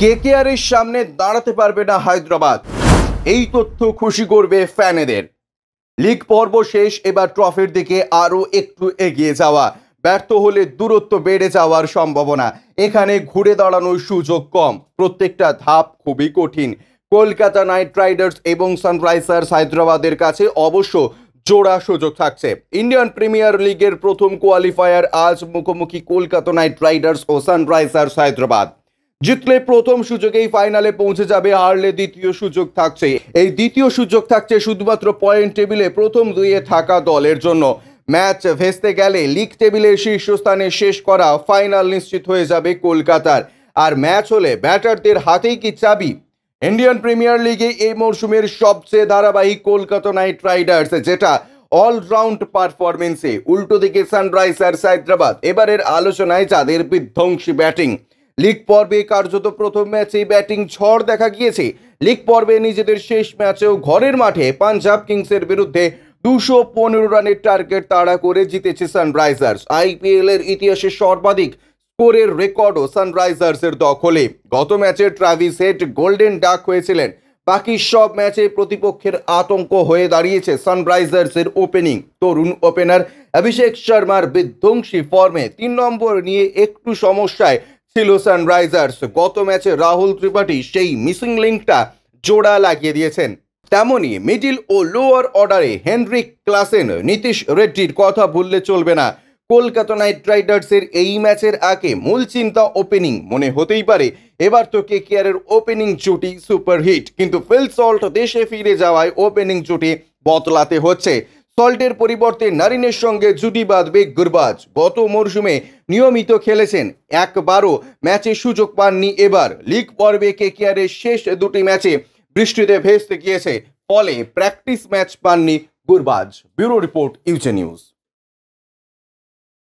কেকেআরের সামনে দাঁড়াতে পারবে না হায়দ্রাবাদ, এই তথ্য খুশি করবে ফ্যানেদের। লিগ পর্ব শেষ, এবার ট্রফির দিকে আরও একটু এগিয়ে যাওয়া, ব্যর্থ হলে দূরত্ব বেড়ে যাওয়ার সম্ভাবনা। এখানে ঘুরে দাঁড়ানোর সুযোগ কম, প্রত্যেকটা ধাপ খুবই কঠিন। কলকাতা নাইট রাইডার্স এবং সানরাইজার্স হায়দ্রাবাদের কাছে অবশ্য জোড়া সুযোগ থাকছে। ইন্ডিয়ান প্রিমিয়ার লিগের প্রথম কোয়ালিফায়ার আজ মুখোমুখি কলকাতা নাইট রাইডার্স ও সানরাইজার্স হায়দ্রাবাদ। জিতলে প্রথম সুযোগেই ফাইনালে পৌঁছে যাবে, হারলে দ্বিতীয় সুযোগ থাকছে। এই দ্বিতীয় সুযোগ থাকছে শুধুমাত্র পয়েন্ট টেবিলে প্রথম দুইয়ে থাকা দলের জন্য। ম্যাচ ভেস্তে গেলে লিগ টেবিলের শীর্ষস্থানে শেষ করা ফাইনাল নিশ্চিত হয়ে যাবে কলকাতার। আর ম্যাচ হলে ব্যাটারদের হাতেই কি চাবি? ইন্ডিয়ান প্রিমিয়ার লিগে এই মরশুমের সবচেয়ে ধারাবাহিক কলকাতা নাইট রাইডার্স, যেটা অলরাউন্ড পারফরমেন্সে। উল্টো দিকে সানরাইজার্স হায়দ্রাবাদ, এবারের আলোচনায় যাদের বিধ্বংসী ব্যাটিং। লিগ পর্বে কার্যত প্রথম ম্যাচেই ব্যাটিং ঝড় দেখা গিয়েছে। লিগ পর্বে নিজেদের শেষ ম্যাচেও ঘরের মাঠে পাঞ্জাব কিংসের বিরুদ্ধে 215 রানের টার্গেট তাড়া করে জিতেছে সানরাইজার্স। আইপিএল এর ইতিহাসে সর্বাধিক স্কোরের রেকর্ডও সানরাইজার্সের দখলে। গত ম্যাচে ট্রাভিস হেড গোল্ডেন ডাক হয়েছিলেন। বাকি সব ম্যাচে প্রতিপক্ষের আতঙ্ক হয়ে দাঁড়িয়েছে সানরাইজার্সের ওপেনিং। তরুণ ওপেনার অভিষেক শর্মার বিধ্বংসী ফর্মে 3 নম্বর নিয়ে একটু সমস্যায় ছিল সানরাইজার্স। গত ম্যাচে রাহুল ত্রিপাঠী সেই মিসিং লিঙ্কটা জোড়া লাগিয়ে দিয়েছেন। তেমনি মিডিল ও লোয়ার অর্ডারে হেনরিক ক্লাসেন, নীতিশ রেড্ডির কথা ভুললে চলবে না। কলকাতা নাইট রাইডার্সের এই ম্যাচের আগে মূল চিন্তা ওপেনিং। মনে হতেই পারে এবার তো কেকেআরের ওপেনিং জুটি সুপারহিট, কিন্তু ফিল সল্ট দেশে ফিরে যাওয়ায় ওপেনিং জুটি বদলাতে হচ্ছে। সল্টের পরিবর্তে নারিনের সঙ্গে জুটি বাঁধবে গুরবাজ। গত মরশুমে নিয়মিত খেলেছেন, একবারও ম্যাচে সুযোগ পাননি। এবার লিগ পর্বে কেকেআরের শেষ দুটি ম্যাচে বৃষ্টিতে ভেস্তে গিয়েছে, ফলে প্র্যাকটিস ম্যাচ পাননি গুরবাজ। ব্যুরো রিপোর্ট, ইউজে নিউজ।